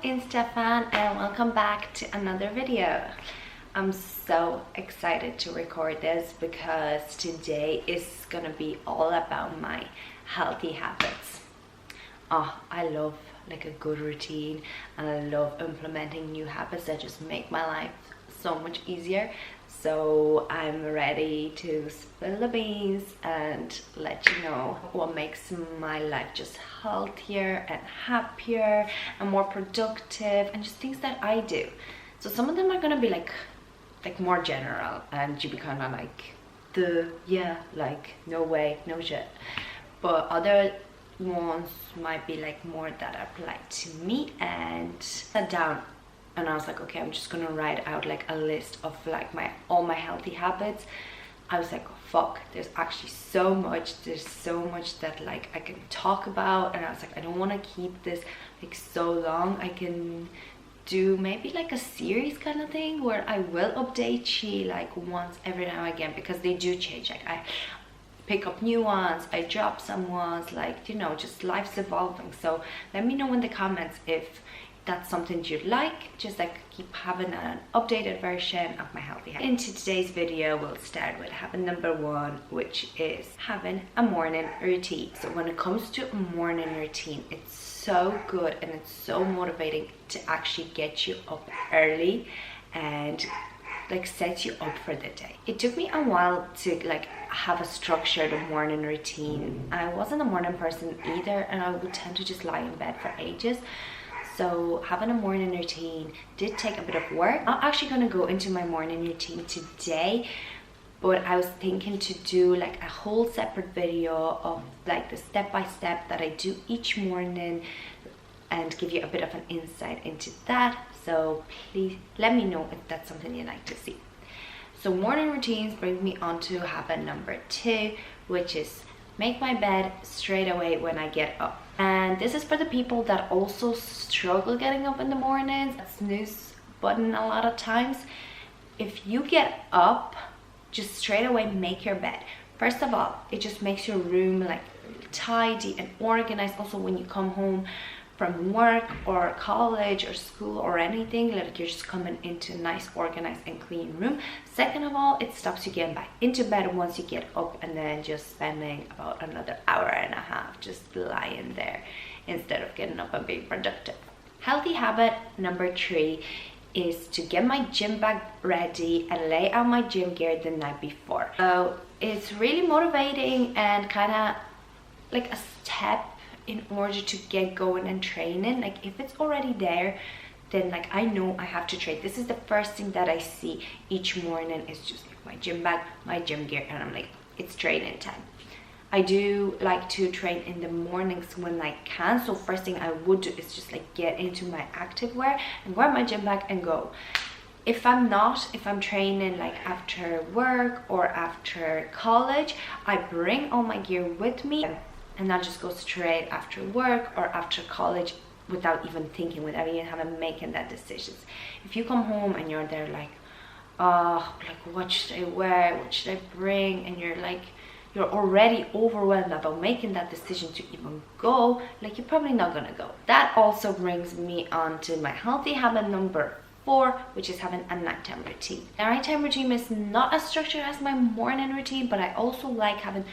Insta fan, and welcome back to another video. I'm so excited to record this because today is gonna be all about my healthy habits. I love like a good routine, and I love implementing new habits that just make my life so much easier. So I'm ready to spill the beans and let you know what makes my life just healthier and happier and more productive, and just things that I do. So some of them are gonna be like more general, and you be kind of like, like no way, no shit. But other ones might be like more that apply to me. And sat down and I was like, okay, I'm just gonna write out like a list of like all my healthy habits. I was like, fuck, there's actually so much that like I can talk about, and I was like, I don't want to keep this like so long. I can do maybe like a series kind of thing where I will update you like once every now and again, because they do change. Like I pick up new ones, I drop some ones, like, you know, just life's evolving. So let me know in the comments if that's something you'd like, just like keep having an updated version of my healthy habits. Into today's video, we'll start with habit number 1, which is having a morning routine. So when it comes to a morning routine, it's so good and it's so motivating to actually get you up early and like set you up for the day. It took me a while to like have a structured morning routine. I wasn't a morning person either, and I would tend to just lie in bed for ages. So having a morning routine did take a bit of work. I'm actually going to go into my morning routine today, but I was thinking to do like a whole separate video of like the step-by-step that I do each morning and give you a bit of an insight into that. So please let me know if that's something you'd like to see. So morning routines bring me on to habit number 2, which is make my bed straight away when I get up. And this is for the people that also struggle getting up in the mornings, snooze button a lot of times. If you get up, just straight away make your bed. First of all, it just makes your room like tidy and organized. Also when you come home from work or college or school or anything, like you're just coming into a nice organized and clean room. Second of all, it stops you getting back into bed once you get up and then just spending about another hour and a half just lying there instead of getting up and being productive. Healthy habit number 3 is to get my gym bag ready and lay out my gym gear the night before. So it's really motivating and kind of like a step in order to get going and training. Like if it's already there, then like I know I have to train. This is the first thing that I see each morning, is just like my gym bag, my gym gear, and I'm like, it's training time. I do like to train in the mornings when I can, so first thing I would do is just like get into my active wear and grab my gym bag and go. If I'm training like after work or after college, I bring all my gear with me, and I'll just go straight after work or after college without even thinking, without even having making that decisions. If you come home and you're there like, like what should I wear, what should I bring, and you're already overwhelmed about making that decision to even go, like you're probably not gonna go. That also brings me on to my healthy habit number 4, which is having a nighttime routine. A nighttime routine is not as structured as my morning routine, but I also like having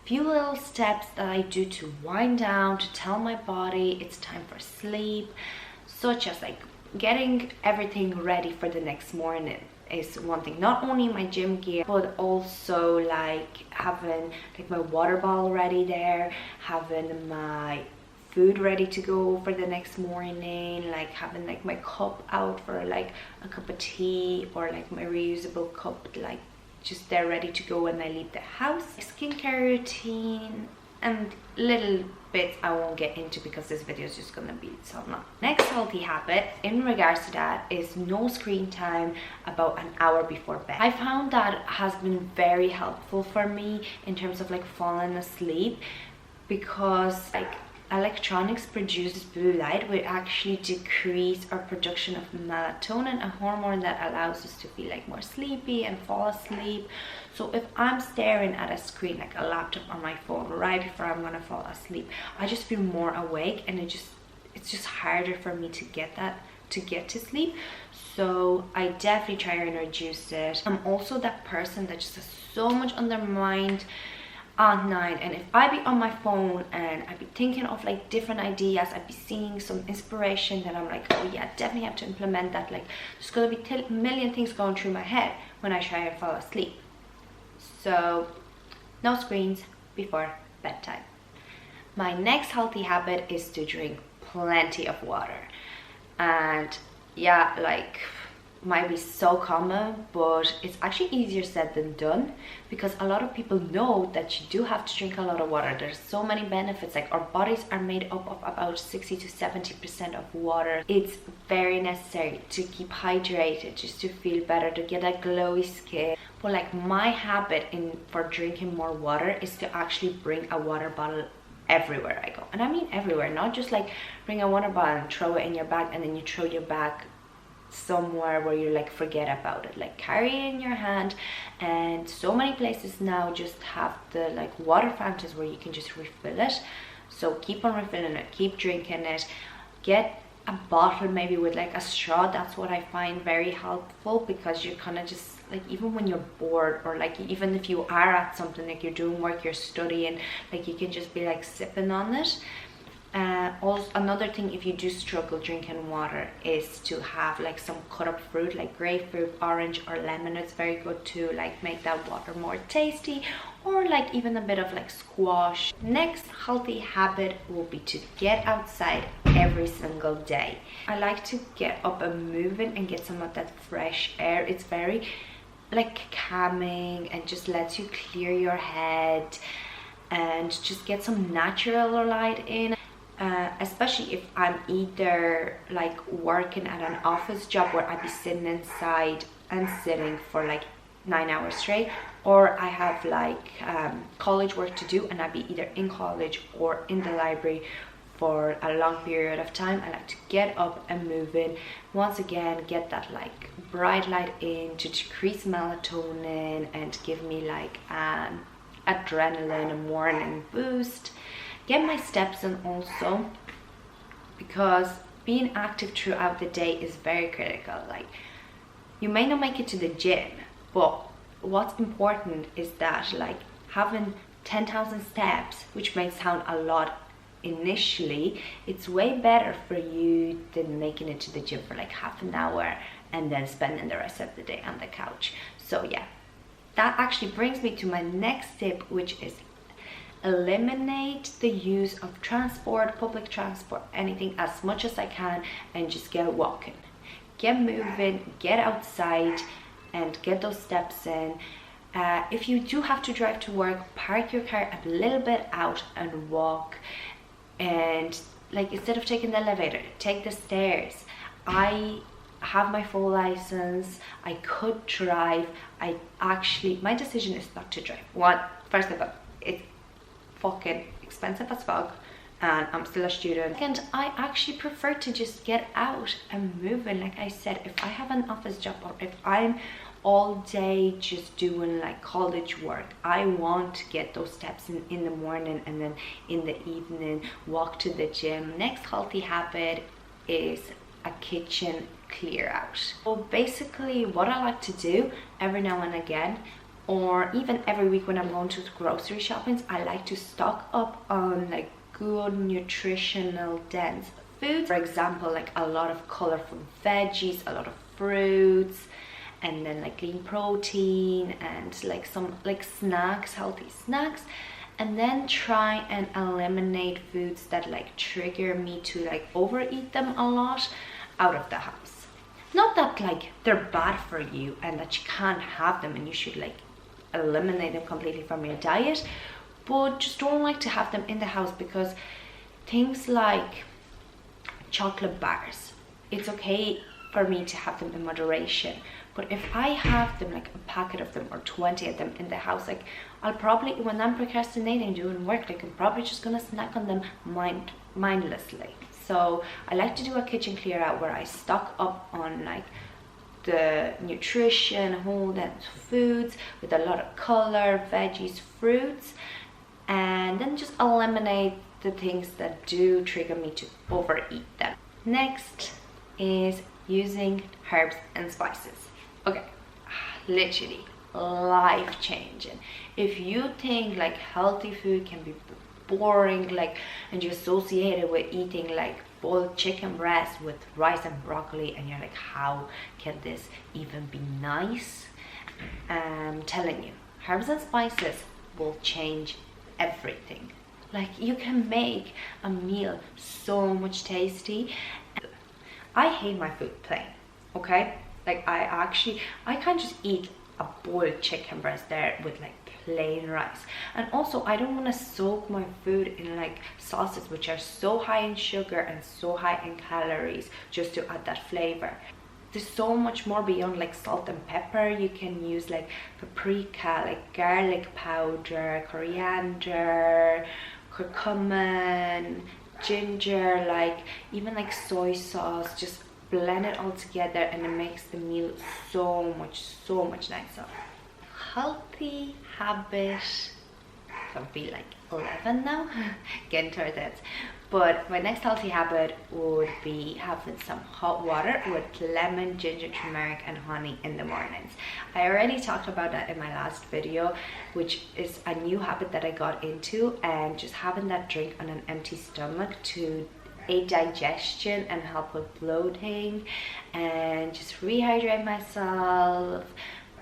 few little steps that I do to wind down, to tell my body it's time for sleep, such as like getting everything ready for the next morning is one thing. Not only my gym gear, but also like having like my water bottle ready there, having my food ready to go for the next morning, like having like my cup out for like a cup of tea, or like my reusable cup like just there ready to go when I leave the house. Skincare routine and little bits I won't get into because this video is just gonna be so long. Next healthy habit in regards to that is no screen time about an hour before bed. I found that has been very helpful for me in terms of like falling asleep, because like electronics produces blue light, which actually decrease our production of melatonin, a hormone that allows us to feel like more sleepy and fall asleep. So if I'm staring at a screen like a laptop or my phone right before I'm gonna fall asleep, I just feel more awake, and it's just harder for me to get to sleep. So I definitely try and reduce it. I'm also that person that just has so much on their mind at night, and if I be on my phone and I be thinking of like different ideas, I be seeing some inspiration, then I'm like, oh yeah, definitely have to implement that. Like there's gonna be a million things going through my head when I try and fall asleep. So no screens before bedtime. My next healthy habit is to drink plenty of water. And yeah, like might be so common, but it's actually easier said than done, because a lot of people know that you do have to drink a lot of water. There's so many benefits. Like our bodies are made up of about 60 to 70% of water. It's very necessary to keep hydrated, just to feel better, to get a glowy skin. But like my habit for drinking more water is to actually bring a water bottle everywhere I go. And I mean everywhere, not just like bring a water bottle and throw it in your bag and then you throw your bag somewhere where you like forget about it. Like carry it in your hand. And so many places now just have the like water fountains where you can just refill it. So keep on refilling it, keep drinking it. Get a bottle maybe with like a straw. That's what I find very helpful, because you're kind of just like, even when you're bored, or like even if you are at something, like you're doing work, you're studying, like you can just be like sipping on it. Also another thing, if you do struggle drinking water, is to have like some cut up fruit, like grapefruit, orange or lemon. It's very good to like make that water more tasty, or like even a bit of like squash. Next healthy habit will be to get outside every single day. I like to get up and moving and get some of that fresh air. It's very like calming and just lets you clear your head and just get some natural light in. Especially if I'm either like working at an office job where I'd be sitting inside and sitting for like 9 hours straight, or I have like college work to do and I'd be either in college or in the library for a long period of time. I like to get up and move in. Once again, get that like bright light in to decrease melatonin and give me like adrenaline, a morning boost. Get my steps in also, because being active throughout the day is very critical. Like you may not make it to the gym, but what's important is that like having 10,000 steps, which may sound a lot initially, it's way better for you than making it to the gym for like half an hour and then spending the rest of the day on the couch. So yeah, that actually brings me to my next tip, which is eliminate the use of transport, public transport, anything, as much as I can, and just get walking, get moving, get outside and get those steps in. If you do have to drive to work, park your car a little bit out and walk. And like, instead of taking the elevator, take the stairs. I have my full license, I could drive. My decision is not to drive. First of all, it's fucking expensive as fuck and I'm still a student, and I actually prefer to just get out and moving. Like I said, if I have an office job or if I'm all day just doing like college work, I want to get those steps in the morning, and then in the evening walk to the gym. Next healthy habit is a kitchen clear out. So basically what I like to do every now and again, or even every week when I'm going to grocery shopping, I like to stock up on like good nutritional dense foods. For example, like a lot of colorful veggies, a lot of fruits, and then like lean protein and like some like snacks, healthy snacks. And then try and eliminate foods that like trigger me to like overeat them a lot out of the house. Not that like they're bad for you and that you can't have them and you should like eliminate them completely from your diet, but just don't like to have them in the house. Because things like chocolate bars, it's okay for me to have them in moderation, but if I have them like a packet of them or 20 of them in the house, like I'll probably, when I'm procrastinating doing work, like I'm probably just gonna snack on them mindlessly. So I like to do a kitchen clear out where I stock up on like the nutrition, whole dense foods with a lot of color, veggies, fruits, and then just eliminate the things that do trigger me to overeat them. Next is using herbs and spices. Okay, literally life changing. If you think like healthy food can be boring, like, and you associate it with eating like boiled chicken breast with rice and broccoli, and you're like, how can this even be nice? I'm telling you, herbs and spices will change everything. Like, you can make a meal so much tasty. I hate my food plain, okay? Like, I can't just eat a boiled chicken breast there with like plain rice. And also, I don't want to soak my food in like sauces which are so high in sugar and so high in calories just to add that flavor. There's so much more beyond like salt and pepper. You can use like paprika, like garlic powder, coriander, curcumin, ginger, like even like soy sauce. Just blend it all together and it makes the meal so much nicer. Healthy habit can be like 11 now, getting towards it. But my next healthy habit would be having some hot water with lemon, ginger, turmeric and honey in the mornings. I already talked about that in my last video, which is a new habit that I got into, and just having that drink on an empty stomach to aid digestion and help with bloating and just rehydrate myself,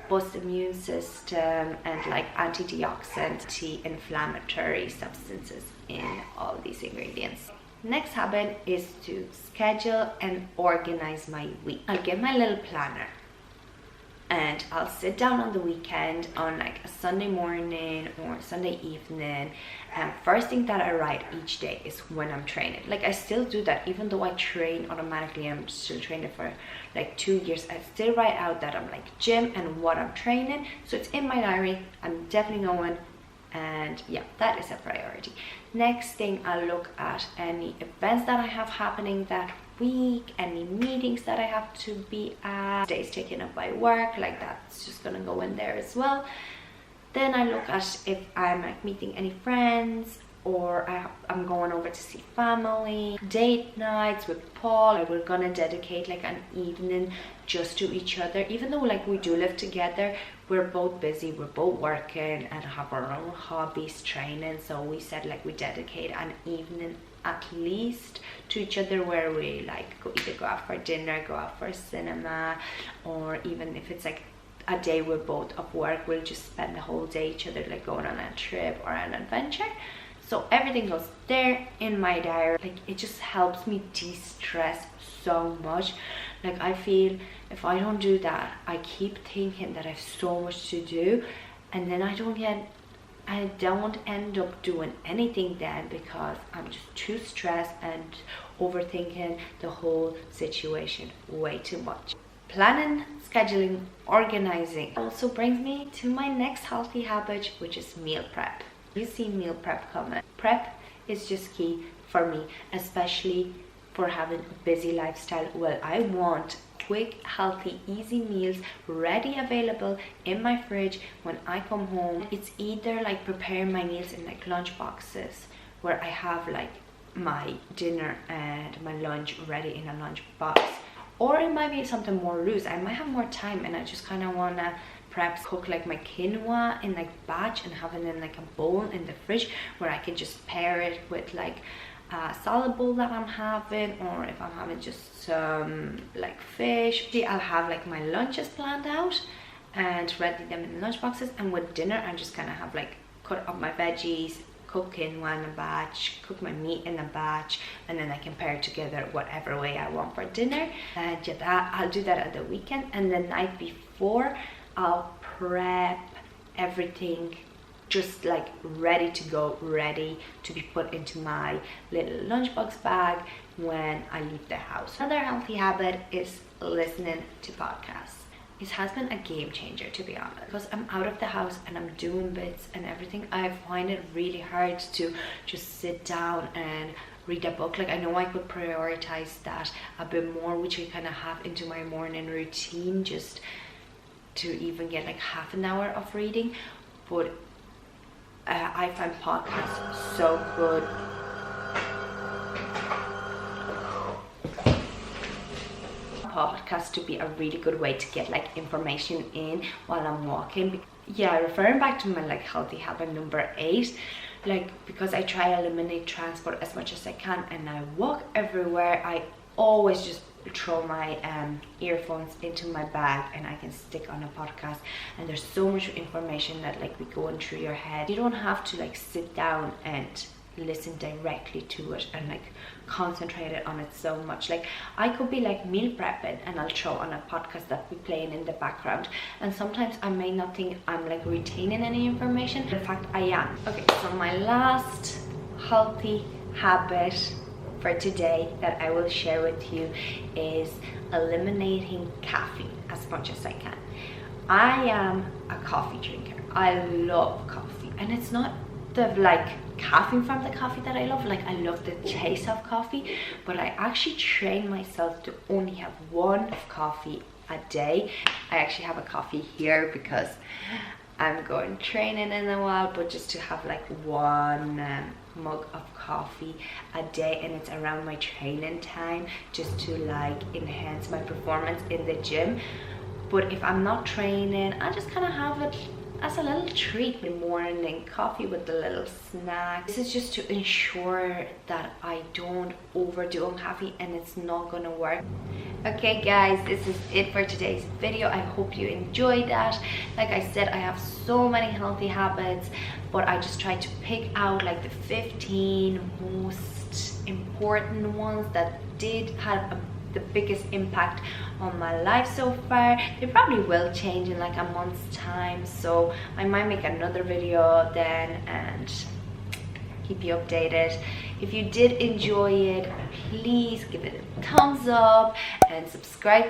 boost immune system, and like antioxidant, anti-inflammatory substances in all these ingredients. Next habit is to schedule and organize my week. I'll get my little planner and I'll sit down on the weekend on like a Sunday morning or Sunday evening, and first thing that I write each day is when I'm training. Like, I still do that even though I train automatically. I'm still training for like 2 years. I still write out that I'm like gym and what I'm training, so it's in my diary. I'm definitely going, and yeah, that is a priority. Next thing, I'll look at any events that I have happening that week, any meetings that I have to be at, days taken up by work, like that's just gonna go in there as well. Then I look at if I'm like meeting any friends, or I'm going over to see family, date nights with Paul. Like, we're gonna dedicate like an evening just to each other. Even though like we do live together, we're both busy, we're both working and have our own hobbies, training. So we said like we dedicate an evening at least to each other, where we like either go out for dinner, go out for cinema, or even if it's like a day we're both off work, we'll just spend the whole day each other, like going on a trip or an adventure. So everything goes there in my diary. Like, it just helps me de-stress so much. Like, I feel if I don't do that, I keep thinking that I have so much to do, and then I don't end up doing anything then, because I'm just too stressed and overthinking the whole situation way too much. Planning, scheduling, organizing also brings me to my next healthy habit, which is meal prep. You see meal prep coming. Prep is just key for me, especially for having a busy lifestyle. Well, I want quick, healthy, easy meals ready, available in my fridge when I come home. It's either like preparing my meals in like lunch boxes, where I have like my dinner and my lunch ready in a lunch box, or it might be something more loose. I might have more time and I just kind of want to perhaps cook like my quinoa in like batch and have it in like a bowl in the fridge, where I can just pair it with like a salad bowl that I'm having, or if I'm having just some like fish. See, I'll have like my lunches planned out and ready them in the lunch boxes, and with dinner I just kind of have like cut up my veggies, cook quinoa in a batch, cook my meat in a batch, and then I can pair it together whatever way I want for dinner. And yeah, I'll do that at the weekend, and the night before I'll prep everything just like ready to go, ready to be put into my little lunchbox bag when I leave the house. Another healthy habit is listening to podcasts. It has been a game changer, to be honest, because I'm out of the house and I'm doing bits and everything. I find it really hard to just sit down and read a book. Like, I know I could prioritize that a bit more, which I kind of have into my morning routine, just to even get like half an hour of reading. But I find podcasts so good podcast to be a really good way to get like information in while I'm walking. Yeah, referring back to my like healthy habit number 8, like because I try to eliminate transport as much as I can and I walk everywhere, I always just throw my earphones into my bag and I can stick on a podcast, and there's so much information that like be going through your head. You don't have to like sit down and listen directly to it and like concentrate it on it so much. Like I could be like meal prepping and I'll throw on a podcast that be playing in the background, and sometimes I may not think I'm like retaining any information. In fact, I am. Okay, so my last healthy habit for today that I will share with you is eliminating caffeine as much as I can. I am a coffee drinker. I love coffee, and it's not the like caffeine from the coffee that I love. Like I love the taste of coffee, but I actually train myself to only have one coffee a day. I actually have a coffee here because I'm going training in a while, but just to have like one mug of coffee a day, and it's around my training time just to like enhance my performance in the gym. But if I'm not training, I just kind of have it as a little treat in the morning, coffee with a little snack. This is just to ensure that I don't overdo on caffeine, and it's not gonna work. Okay guys, this is it for today's video. I hope you enjoyed that. Like I said, I have so many healthy habits, but I just tried to pick out like the 15 most important ones that did have the biggest impact on my life so far. They probably will change in like a month's time, so I might make another video then and keep you updated. If you did enjoy it, please give it a thumbs up and subscribe